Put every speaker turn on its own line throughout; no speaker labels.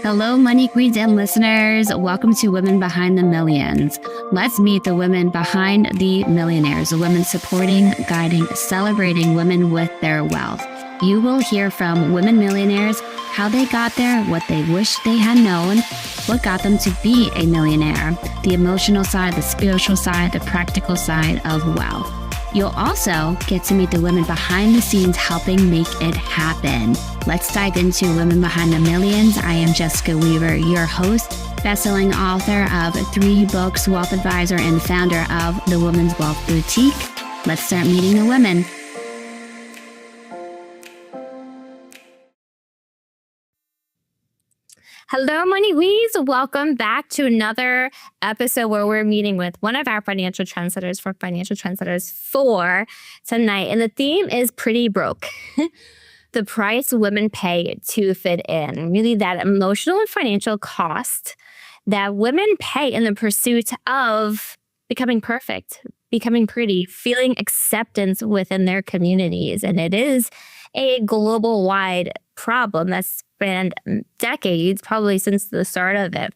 Hello, Money Queens and listeners. Welcome to Women Behind the Millions. Let's meet the women behind the millionaires, the women supporting, guiding, celebrating women with their wealth. You will hear from women millionaires, how they got there, what they wish they had known, what got them to be a millionaire, the emotional side, the spiritual side, the practical side of wealth. You'll also get to meet the women behind the scenes helping make it happen. Let's dive into Women Behind the Millions. I am Jessica Weaver, your host, best-selling author of 3 books, wealth advisor, and founder of the Women's Wealth Boutique. Let's start meeting the women. Hello, Money Queens. Welcome back to another episode where we're meeting with one of our financial trendsetters for Financial Trendsetters 4 tonight. And the theme is pretty broke. The price women pay to fit in. Really that emotional and financial cost that women pay in the pursuit of becoming perfect, becoming pretty, feeling acceptance within their communities. And it is a global wide problem that's spanned decades, probably since the start of it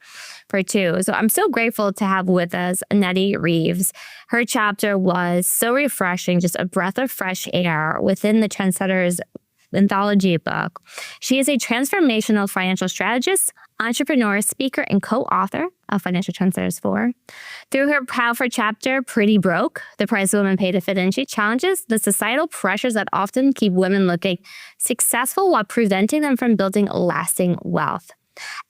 for 2. So I'm so grateful to have with us Nettie Reeves. Her chapter was so refreshing, just a breath of fresh air within the Trendsetters anthology book. She is a transformational financial strategist, entrepreneur, speaker, and co-author of Financial Trendsetters 4. Through her powerful chapter, Pretty Broke, The Price Women Pay to Fit In, she challenges the societal pressures that often keep women looking successful while preventing them from building lasting wealth.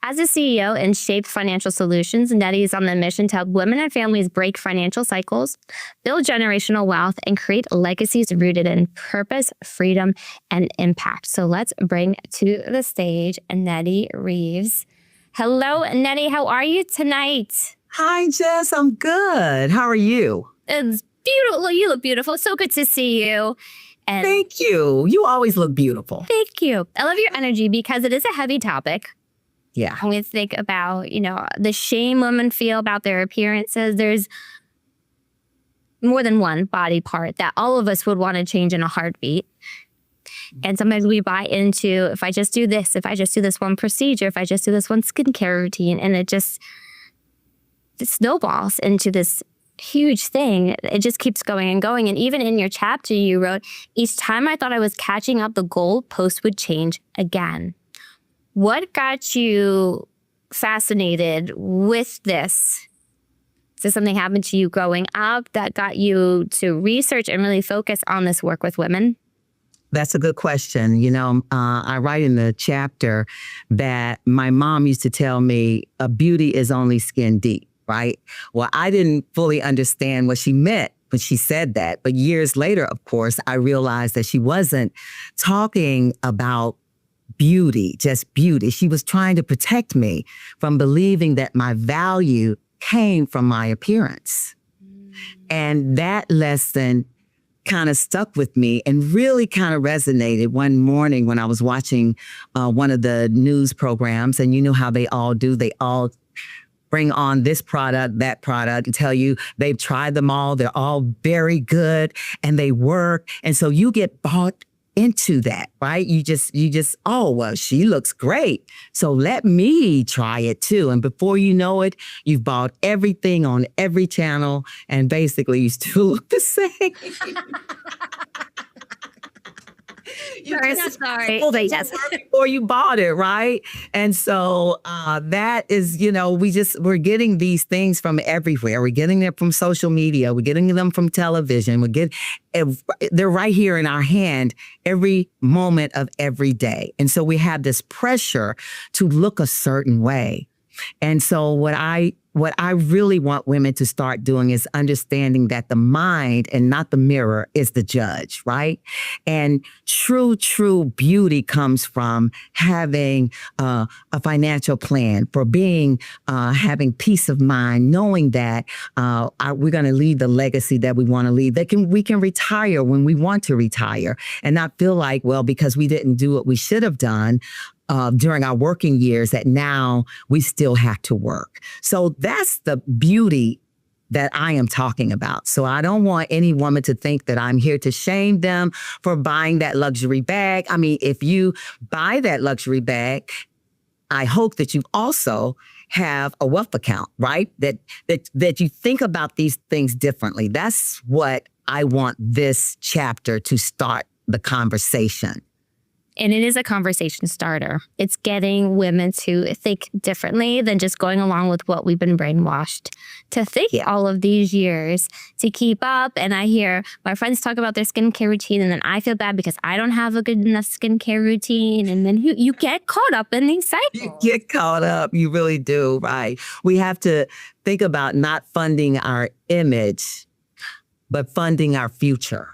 As a CEO in Shaped Financial Solutions, Nettie is on the mission to help women and families break financial cycles, build generational wealth, and create legacies rooted in purpose, freedom, and impact. So let's bring to the stage Nettie Reeves. Hello, Nettie. How are you tonight?
Hi, Jess. I'm good. How are you?
It's beautiful. You look beautiful. So good to see you.
And thank you. You always look beautiful.
Thank you. I love your energy because it is a heavy topic.
Yeah.
When we think about, the shame women feel about their appearances, there's more than one body part that all of us would want to change in a heartbeat. And sometimes we buy into, if I just do this one procedure, if I just do this one skincare routine, and it snowballs into this huge thing. It just keeps going and going. And even in your chapter, you wrote, each time I thought I was catching up, the goalpost would change again. What got you fascinated with this? Did something happen to you growing up that got you to research and really focus on this work with women?
That's a good question. I write in the chapter that my mom used to tell me, beauty is only skin deep, right? Well, I didn't fully understand what she meant when she said that. But years later, of course, I realized that she wasn't talking about beauty, just beauty. She was trying to protect me from believing that my value came from my appearance. And that lesson kind of stuck with me and really kind of resonated one morning when I was watching one of the news programs. And you know how they all do. They all bring on this product, that product, and tell you they've tried them all. They're all very good and they work. And so you get bought into that, right? You just, oh, well, she looks great. So let me try it too. And before you know it, you've bought everything on every channel and basically you still look the same.
Sorry.
Before you bought it, right? And so that is, we're getting these things from everywhere. We're getting them from social media. We're getting them from television. They're right here in our hand every moment of every day. And so we have this pressure to look a certain way. And so what I really want women to start doing is understanding that the mind and not the mirror is the judge, right? And true beauty comes from having a financial plan, for having peace of mind, knowing that we're going to leave the legacy that we want to leave. We can retire when we want to retire and not feel like, well, because we didn't do what we should have done during our working years, that now we still have to work. So that's the beauty that I am talking about. So I don't want any woman to think that I'm here to shame them for buying that luxury bag. I mean, if you buy that luxury bag, I hope that you also have a wealth account, right? That you think about these things differently. That's what I want this chapter to start the conversation.
And it is a conversation starter. It's getting women to think differently than just going along with what we've been brainwashed to think all of these years to keep up. And I hear my friends talk about their skincare routine, and then I feel bad because I don't have a good enough skincare routine. And then you get caught up in these cycles.
You get caught up. You really do, right? We have to think about not funding our image, but funding our future.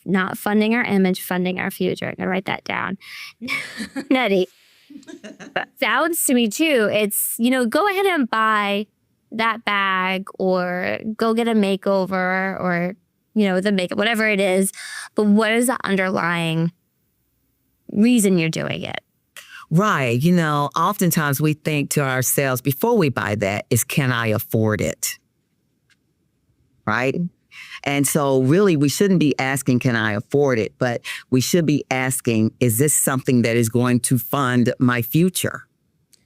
Not funding our image, funding our future. I'm going to write that down. Nettie, sounds to me too, it's, go ahead and buy that bag or go get a makeover or, the makeup, whatever it is. But what is the underlying reason you're doing it?
Right. Oftentimes we think to ourselves before we buy that is, can I afford it? Right? And so really we shouldn't be asking, can I afford it? But we should be asking, is this something that is going to fund my future?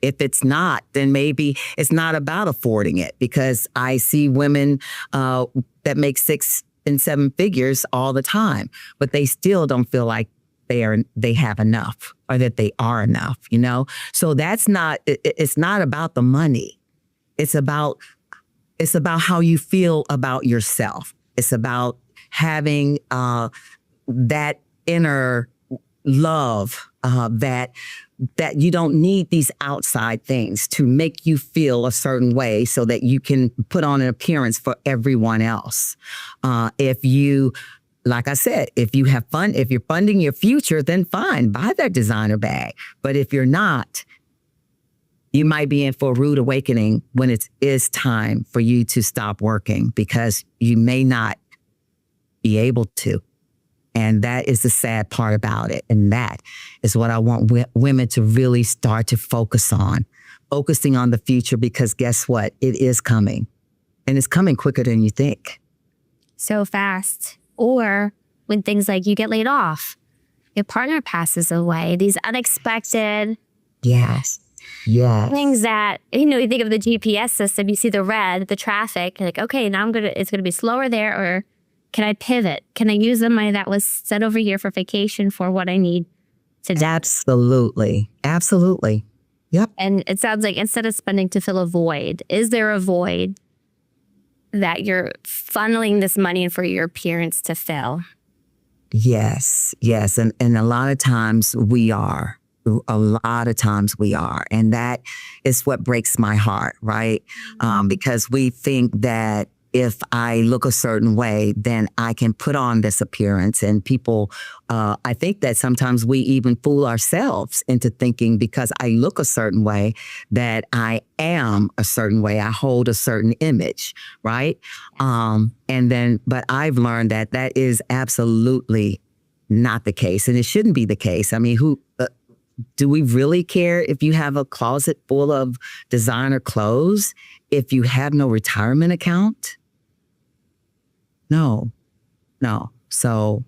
If it's not, then maybe it's not about affording it, because I see women that make 6 and 7 figures all the time, but they still don't feel like they have enough or that they are enough, So it's not about the money. It's about how you feel about yourself. It's about having that inner love that you don't need these outside things to make you feel a certain way so that you can put on an appearance for everyone else. Like I said, if you're funding your future, then fine, buy that designer bag. But if you're not, you might be in for a rude awakening when it is time for you to stop working, because you may not be able to. And that is the sad part about it. And that is what I want women to really start to focusing on the future, because guess what? It is coming, and it's coming quicker than you think.
So fast. Or when things like you get laid off, your partner passes away, these unexpected
Yes.
things that, you think of the GPS system, you see the red, the traffic, you're like, okay, now it's going to be slower there, or can I pivot? Can I use the money that was set over here for vacation for what I need to do?
Absolutely. Yep.
And it sounds like instead of spending to fill a void, is there a void that you're funneling this money in for your appearance to fill?
Yes. And a lot of times we are. And that is what breaks my heart, right? Because we think that if I look a certain way, then I can put on this appearance. And people, I think that sometimes we even fool ourselves into thinking because I look a certain way that I am a certain way. I hold a certain image, right? But I've learned that is absolutely not the case. And it shouldn't be the case. I mean, do we really care if you have a closet full of designer clothes if you have no retirement account? No. So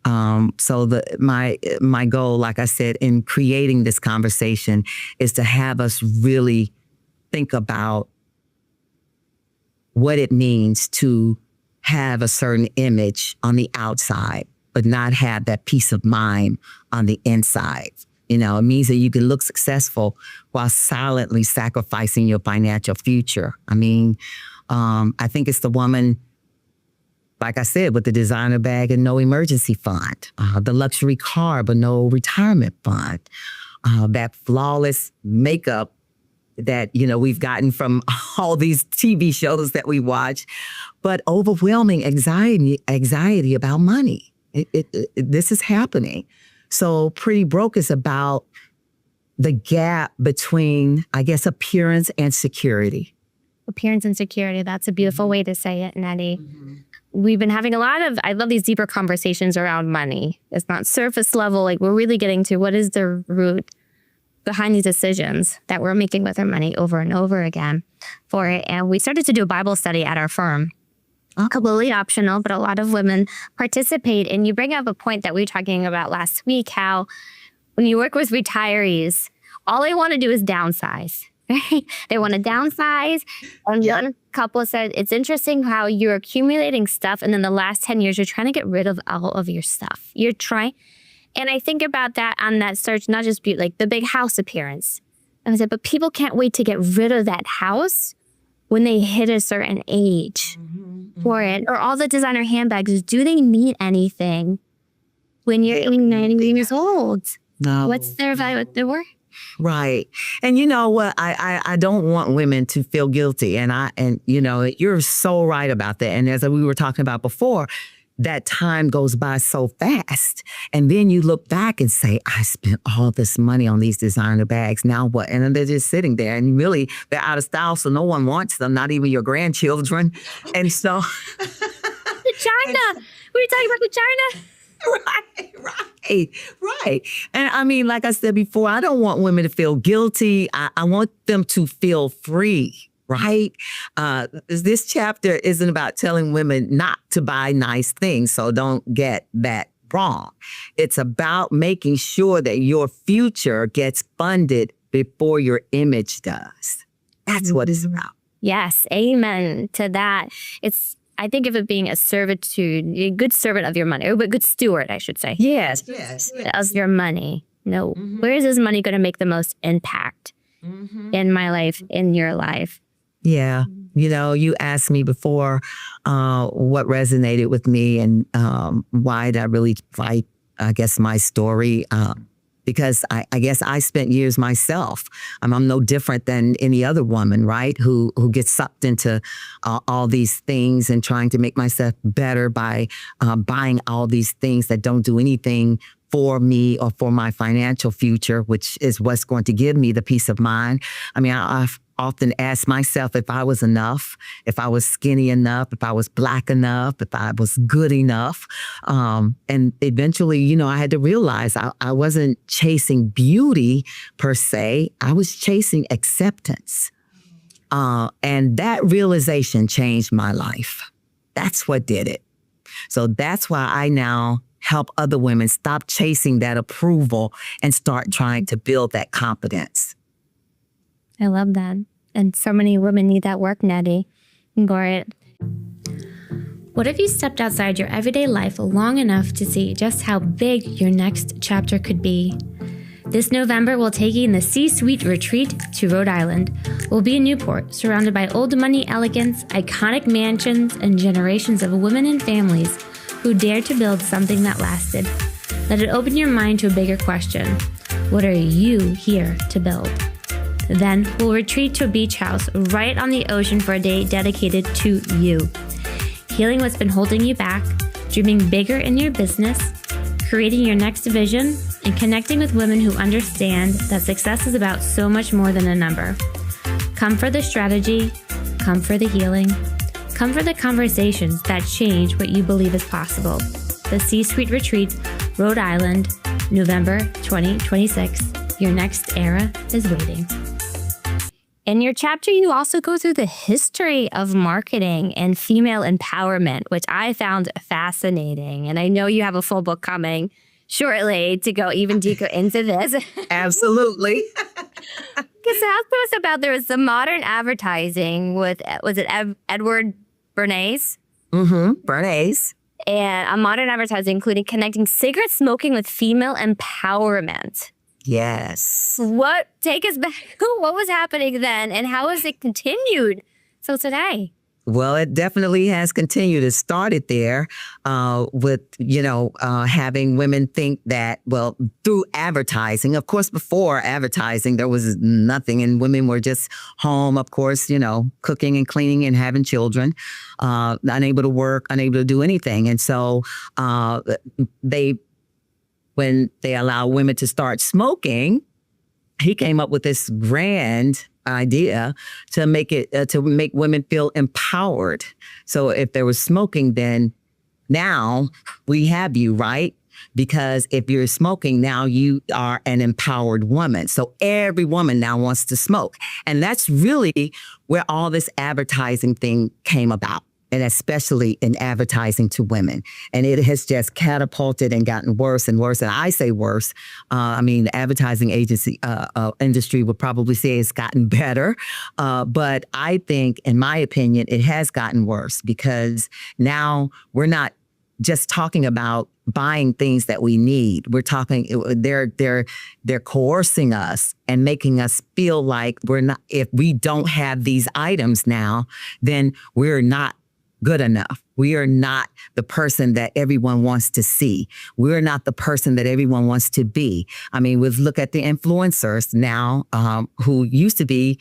my goal, like I said, in creating this conversation is to have us really think about what it means to have a certain image on the outside, but not have that peace of mind on the inside. It means that you can look successful while silently sacrificing your financial future. I mean, I think it's the woman, like I said, with the designer bag and no emergency fund, the luxury car, but no retirement fund, that flawless makeup that, we've gotten from all these TV shows that we watch, but overwhelming anxiety about money. This is happening. So Pretty Broke is about the gap between, I guess, appearance and security.
Appearance and security. That's a beautiful way to say it, Nettie. Mm-hmm. We've been having I love these deeper conversations around money. It's not surface level. Like, we're really getting to what is the root behind these decisions that we're making with our money over and over again for it. And we started to do a Bible study at our firm. Completely optional, but a lot of women participate. And you bring up a point that we were talking about last week, how when you work with retirees, all they want to do is downsize. Right? They want to downsize. And one couple said, it's interesting how you're accumulating stuff, and then the last 10 years, you're trying to get rid of all of your stuff. You're trying. And I think about that on that search, not just beauty, like the big house appearance. And I said, but people can't wait to get rid of that house when they hit a certain age for it. Or all the designer handbags, do they mean anything when you're 90 years old?
No.
What's their value? What they're worth?
Right. And you know what? I don't want women to feel guilty. And you know, you're so right about that. And as we were talking about before, that time goes by so fast. And then you look back and say, I spent all this money on these designer bags. Now what? And then they're just sitting there, and really they're out of style. So no one wants them, not even your grandchildren. And so
The China. We were talking about the China.
Right. And I mean, like I said before, I don't want women to feel guilty. I want them to feel free, right? This chapter isn't about telling women not to buy nice things, so don't get that wrong. It's about making sure that your future gets funded before your image does. That's what it's about.
Yes, amen to that. I think of it being a servitude, a good servant of your money, or a good steward, I should say.
Yes.
Of your money. No, where is this money going to make the most impact in my life, in your life?
Yeah. You know, you asked me before what resonated with me and why did I really write, I guess, my story. Because I guess I spent years myself. I'm no different than any other woman, right? Who gets sucked into all these things and trying to make myself better by buying all these things that don't do anything for me or for my financial future, which is what's going to give me the peace of mind. I mean, I've often asked myself if I was enough, if I was skinny enough, if I was black enough, if I was good enough. And eventually, you know, I had to realize I wasn't chasing beauty per se. I was chasing acceptance. And that realization changed my life. That's what did it. So that's why I now help other women stop chasing that approval and start trying to build that confidence.
I love that. And so many women need that work, Nettie. Gloria. What if you stepped outside your everyday life long enough to see just how big your next chapter could be? This November, we'll take you in the C-Suite retreat to Rhode Island. We'll be in Newport, surrounded by old money elegance, iconic mansions, and generations of women and families who dared to build something that lasted. Let it open your mind to a bigger question. What are you here to build? Then we'll retreat to a beach house right on the ocean for a day dedicated to you. Healing what's been holding you back, dreaming bigger in your business, creating your next vision, and connecting with women who understand that success is about so much more than a number. Come for the strategy, come for the healing, come for the conversations that change what you believe is possible. The C-Suite Retreat, Rhode Island, November 2026. Your next era is waiting. In your chapter, you also go through the history of marketing and female empowerment, which I found fascinating. And I know you have a full book coming shortly to go even deeper into this.
Absolutely.
Because talk to us about, there was the modern advertising with, was it Edward Bernays?
Bernays.
And a modern advertising including connecting cigarette smoking with female empowerment.
Yes.
Take us back. What was happening then and how has it continued till today?
Well, it definitely has continued. It started there with, having women think that, well, through advertising. Of course, before advertising, there was nothing and women were just home, of course, cooking and cleaning and having children, unable to work, unable to do anything. And so when they allow women to start smoking, he came up with this grand idea to make women feel empowered. So if there was smoking, then now we have you, right? Because if you're smoking, now you are an empowered woman. So every woman now wants to smoke. And that's really where all this advertising thing came about. and especially in advertising to women. And it has just catapulted and gotten worse and worse. And I say worse. I mean, the advertising agency industry would probably say it's gotten better. But I think, in my opinion, it has gotten worse because now we're not just talking about buying things that we need. We're talking, they're coercing us and making us feel like we're not, if we don't have these items now, then we're not good enough. We are not the person that everyone wants to see. We're not the person that everyone wants to be. I mean, we've looked at the influencers now, who used to be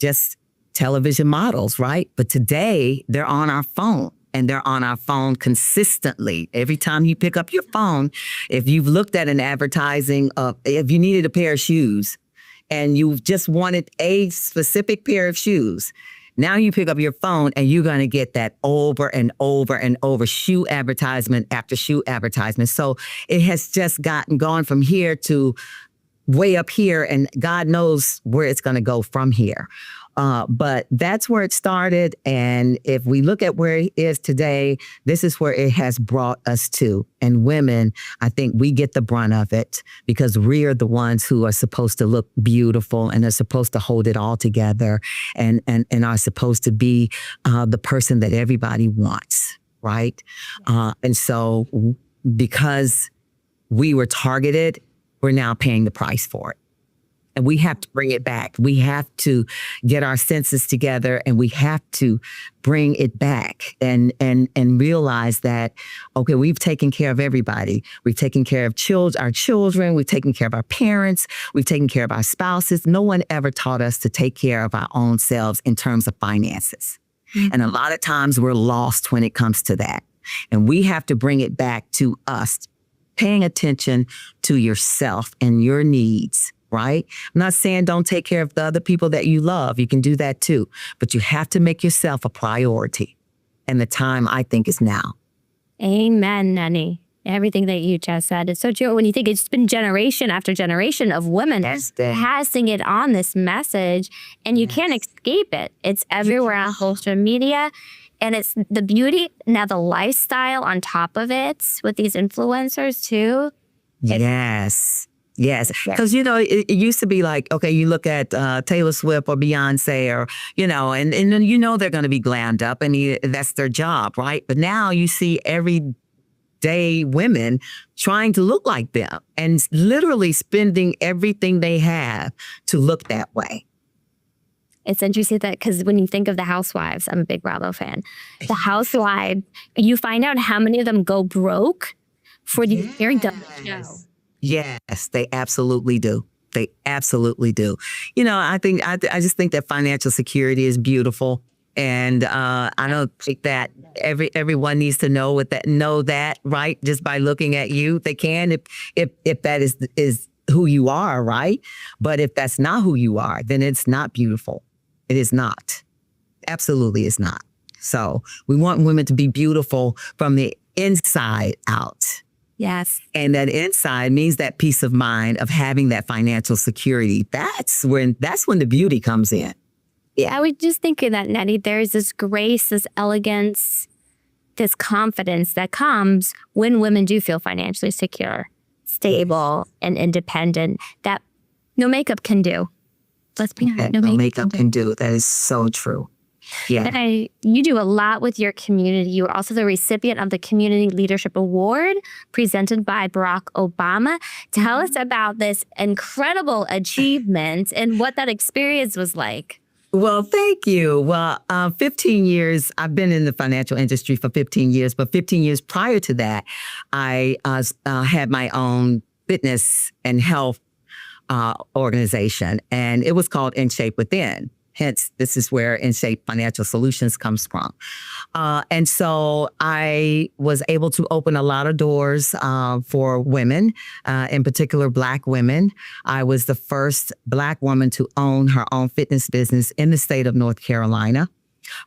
just television models, right? But today they're on our phone. And they're on our phone consistently. Every time you pick up your phone, if you've looked at an advertising of, if you needed a pair of shoes and you just wanted a specific pair of shoes, now you pick up your phone and you're going to get that over and over and over, shoe advertisement after shoe advertisement. So it has just gone from here to way up here, and God knows where it's going to go from here. But that's where it started. And if we look at where it is today, this is where it has brought us to. And women, I think we get the brunt of it because we are the ones who are supposed to look beautiful and are supposed to hold it all together and are supposed to be the person that everybody wants, right? And so because we were targeted, we're now paying the price for it. And we have to bring it back. We have to get our senses together and we have to bring it back and realize that, okay, we've taken care of everybody. We've taken care of our children. We've taken care of our parents. We've taken care of our spouses. No one ever taught us to take care of our own selves in terms of finances. Mm-hmm. And a lot of times we're lost when it comes to that. And we have to bring it back to us, paying attention to yourself and your needs. Right? I'm not saying don't take care of the other people that you love. You can do that too. But you have to make yourself a priority. And the time, I think, is now.
Amen, Nettie. Everything that you just said is so true. When you think it's been generation after generation of women passing it on, this message, and you can't escape it. It's everywhere on social media. And it's the beauty, now the lifestyle on top of it with these influencers too.
Yes, because, it used to be like, okay, you look at Taylor Swift or Beyonce or, and then they're going to be glammed up and that's their job, right? But now you see everyday women trying to look like them and literally spending everything they have to look that way.
It's interesting that because when you think of the housewives, I'm a big Bravo fan. The housewives, you find out how many of them go broke for the hearing the show.
Yes, they absolutely do. They absolutely do. I just think that financial security is beautiful. And I don't think that everyone needs to know that, right? Just by looking at you, they can if that is who you are, right? But if that's not who you are, then it's not beautiful. It is not. Absolutely is not. So we want women to be beautiful from the inside out.
Yes.
And that inside means that peace of mind of having that financial security. That's when the beauty comes in.
Yeah, I was just thinking that, Nettie, there's this grace, this elegance, this confidence that comes when women do feel financially secure, stable, and independent that no makeup can do. Let's be honest.
No makeup can do. That is so true. Yeah.
You do a lot with your community. You are also the recipient of the Community Leadership Award presented by Barack Obama. Tell us about this incredible achievement and what that experience was like.
Well, thank you. Well, 15 years, I've been in the financial industry for 15 years, but 15 years prior to that, I had my own fitness and health organization, and it was called In Shape Within. Hence, this is where In Shape Financial Solutions comes from. And so I was able to open a lot of doors for women, in particular Black women. I was the first Black woman to own her own fitness business in the state of North Carolina.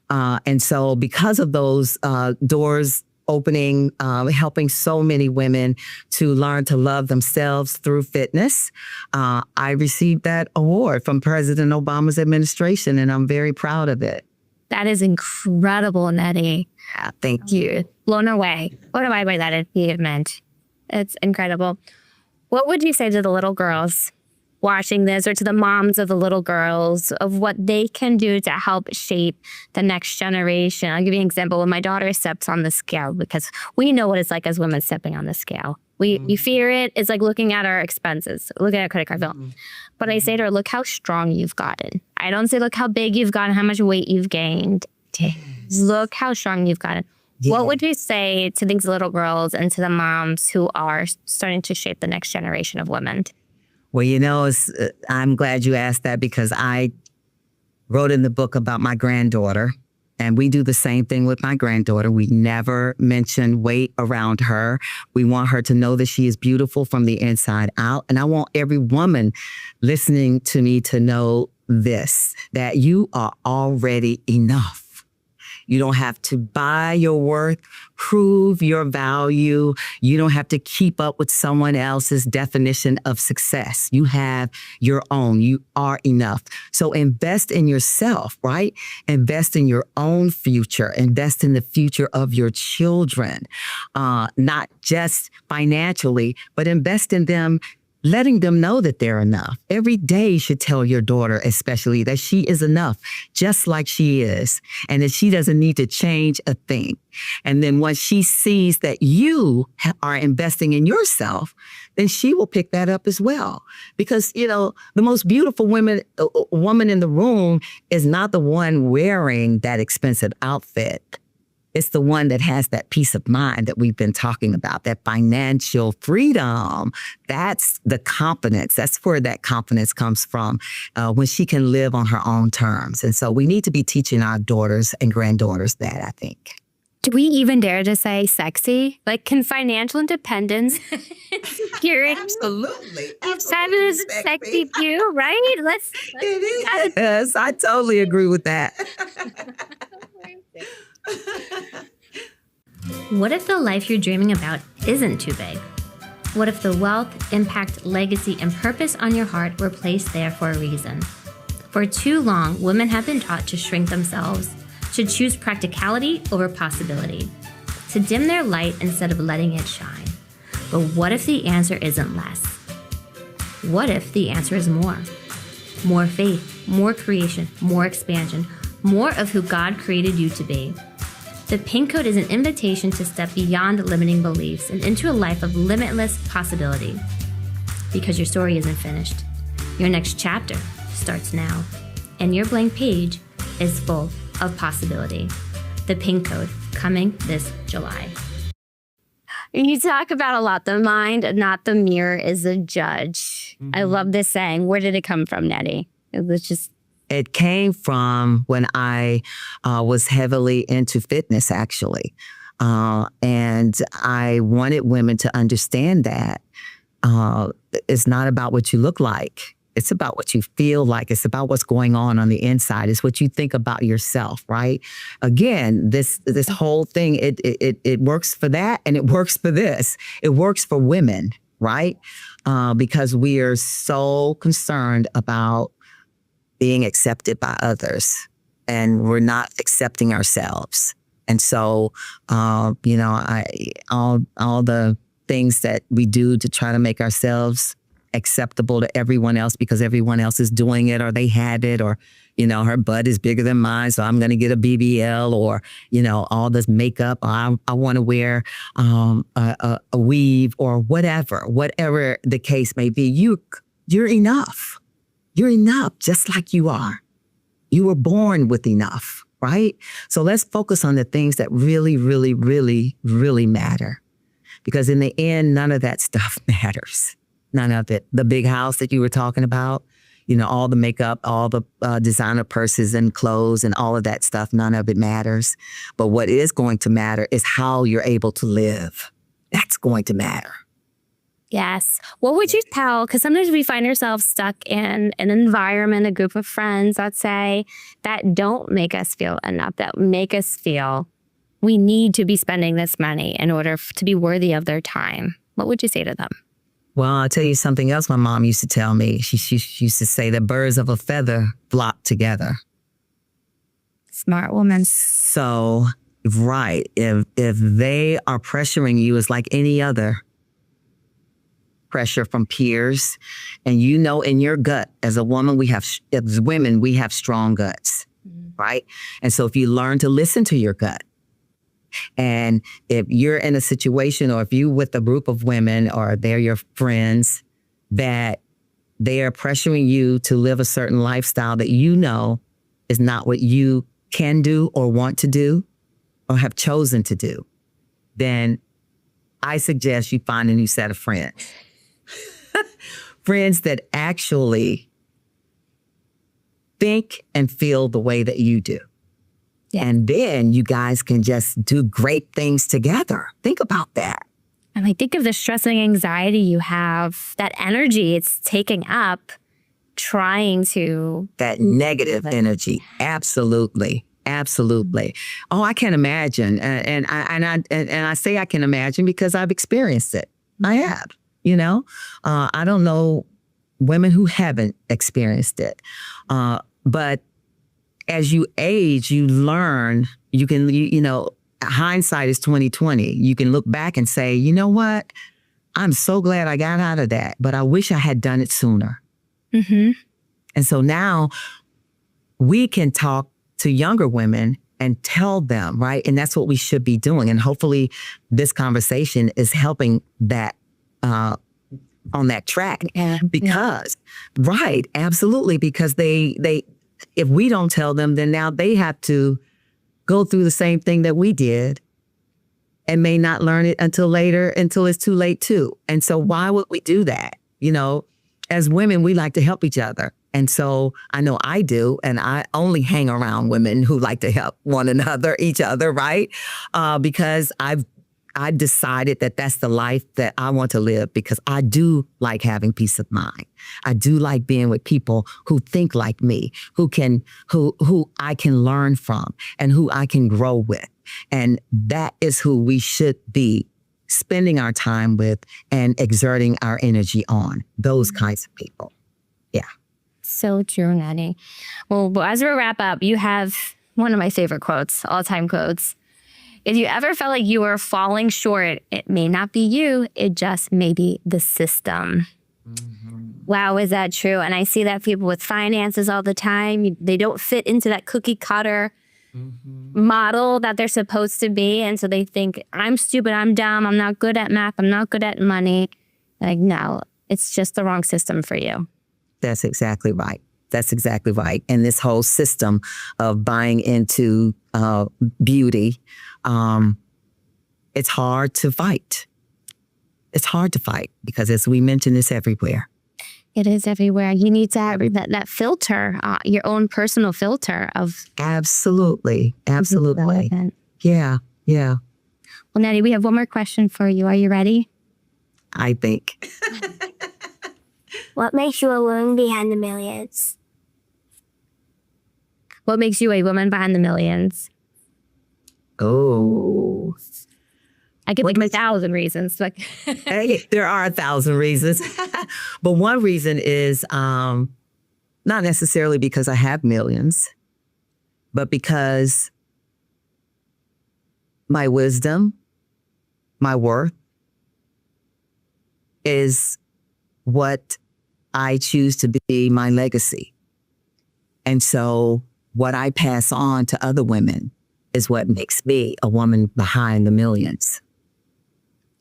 And so because of those doors opening, helping so many women to learn to love themselves through fitness, I received that award from President Obama's administration, and I'm very proud of it.
That is incredible, Nettie.
Yeah, thank you.
Blown away by that achievement. It's incredible. What would you say to the little girls watching this, or to the moms of the little girls, of what they can do to help shape the next generation? I'll give you an example. When my daughter steps on the scale, because we know what it's like as women stepping on the scale. We fear it. It's like looking at our expenses, looking at a credit card bill. But I say to her, look how strong you've gotten. I don't say, look how big you've gotten, how much weight you've gained. Look how strong you've gotten. Yeah. What would you say to these little girls and to the moms who are starting to shape the next generation of women?
Well, I'm glad you asked that, because I wrote in the book about my granddaughter, and we do the same thing with my granddaughter. We never mention weight around her. We want her to know that she is beautiful from the inside out. And I want every woman listening to me to know this, that you are already enough. You don't have to buy your worth, prove your value. You don't have to keep up with someone else's definition of success. You have your own. You are enough. So invest in yourself, right? Invest in your own future. Invest in the future of your children, not just financially, but invest in them, letting them know that they're enough. Every day you should tell your daughter, especially, that she is enough, just like she is, and that she doesn't need to change a thing. And then once she sees that you are investing in yourself, then she will pick that up as well. Because, the most beautiful woman in the room is not the one wearing that expensive outfit. It's the one that has that peace of mind that we've been talking about, that financial freedom. That's the confidence. That's where that confidence comes from, when she can live on her own terms. And so we need to be teaching our daughters and granddaughters that, I think.
Do we even dare to say sexy? Like, can financial independence
Absolutely.
Absolutely. Sexy too, right?
It is. Yes, I totally agree with that.
What if the life you're dreaming about isn't too big? What if the wealth, impact, legacy, and purpose on your heart were placed there for a reason? For too long, women have been taught to shrink themselves, to choose practicality over possibility, to dim their light instead of letting it shine. But what if the answer isn't less? What if the answer is more? More faith, more creation, more expansion, more of who God created you to be. The Pink Code is an invitation to step beyond limiting beliefs and into a life of limitless possibility. Because your story isn't finished. Your next chapter starts now, and your blank page is full of possibility. The Pink Code, coming this July. You talk about a lot, the mind, not the mirror, is a judge. I love this saying. Where did it come from, Nettie?
It came from when I was heavily into fitness, actually. And I wanted women to understand that it's not about what you look like. It's about what you feel like. It's about what's going on the inside. It's what you think about yourself, right? Again, this whole thing, it works for that, and it works for this. It works for women, right? Because we are so concerned about being accepted by others, and we're not accepting ourselves. And so, all the things that we do to try to make ourselves acceptable to everyone else because everyone else is doing it, or they have it, or, her butt is bigger than mine, so I'm going to get a BBL, or, all this makeup. I want to wear a weave, or whatever the case may be. You're enough. You're enough just like you are. You were born with enough, right? So let's focus on the things that really, really, really, really matter. Because in the end, none of that stuff matters. None of it. The big house that you were talking about, all the makeup, all the designer purses and clothes and all of that stuff, none of it matters. But what is going to matter is how you're able to live. That's going to matter.
Yes. What would you tell? Because sometimes we find ourselves stuck in an environment, a group of friends, let's say, that don't make us feel enough, that make us feel we need to be spending this money in order to be worthy of their time. What would you say to them?
Well, I'll tell you something else my mom used to tell me. She used to say that birds of a feather flock together.
Smart woman.
So, right, if they are pressuring you as like any other pressure from peers, and you know in your gut, as a woman, as women, we have strong guts, right? And so if you learn to listen to your gut, and if you're in a situation or if you with a group of women or they're your friends that they are pressuring you to live a certain lifestyle that you know is not what you can do or want to do or have chosen to do, then I suggest you find a new set of friends. Friends that actually think and feel the way that you do. Yeah. And then you guys can just do great things together. Think about that.
And like, think of the stress and anxiety you have, that energy it's taking up trying to.
That negative energy. Absolutely. Absolutely. Oh, I can imagine. And I say I can imagine because I've experienced it. I have, you know, I don't know women who haven't experienced it. But as you age, you learn, you know, hindsight is 20/20. You can look back and say, you know what? I'm so glad I got out of that, but I wish I had done it sooner. Mm-hmm. And so now we can talk to younger women and tell them, right? And that's what we should be doing. And hopefully this conversation is helping that on that track.
Yeah.
Because, right, absolutely. Because they if we don't tell them, then now they have to go through the same thing that we did and may not learn it until later, until it's too late too. And so why would we do that? You know, as women, we like to help each other. And so I know I do, and I only hang around women who like to help one another, each other, right? Because I've decided that that's the life that I want to live, because I do like having peace of mind. I do like being with people who think like me, who I can learn from and who I can grow with. And that is who we should be spending our time with and exerting our energy on, those kinds of people. Yeah.
So true, Nettie. Well, as we wrap up, you have one of my favorite quotes, all-time quotes. If you ever felt like you were falling short, it may not be you, it just may be the system. Mm-hmm. Wow, is that true? And I see that people with finances all the time, they don't fit into that cookie cutter model that they're supposed to be. And so they think, I'm stupid, I'm dumb, I'm not good at math, I'm not good at money. Like, no, it's just the wrong system for you.
That's exactly right. That's exactly right. And this whole system of buying into beauty, it's hard to fight. It's hard to fight because, as we mentioned, it's everywhere.
It is everywhere. You need to have that filter, your own personal filter of.
Absolutely. Absolutely. Yeah. Yeah.
Well, Nettie, we have one more question for you. Are you ready?
I think.
What makes you a woman behind the millions?
What makes you a woman behind the millions?
Oh.
I could think of 1,000 reasons. But
hey, there are 1,000 reasons. But one reason is not necessarily because I have millions, but because my wisdom, my worth is what I choose to be my legacy. And so what I pass on to other women is what makes me a woman behind the millions.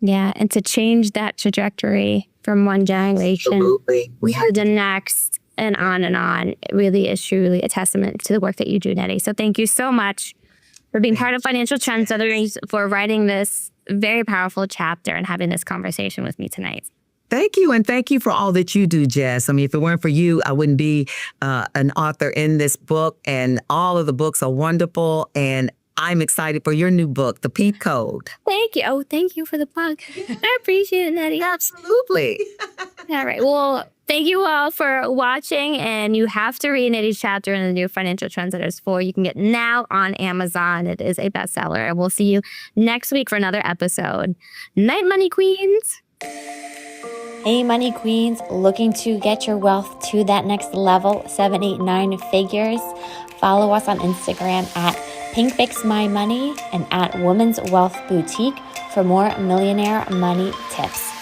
Yeah, and to change that trajectory from one generation to the next and on, it really is truly a testament to the work that you do, Nettie. So thank you so much for being part of Financial Trendsetters, for writing this very powerful chapter and having this conversation with me tonight.
Thank you. And thank you for all that you do, Jess. I mean, if it weren't for you, I wouldn't be an author in this book. And all of the books are wonderful. And I'm excited for your new book, The Peep Code.
Thank you. Oh, thank you for the plug. I appreciate it, Nettie.
Absolutely.
All right. Well, thank you all for watching. And you have to read Nettie's chapter in the new Financial Trendsetters 4. You can get now on Amazon. It is a bestseller. And we'll see you next week for another episode. Night, Money Queens.
Hey, money queens, looking to get your wealth to that next level, 7, 8, 9 figures? Follow us on Instagram at pinkfixmymoney and at Women's Wealth Boutique for more millionaire money tips.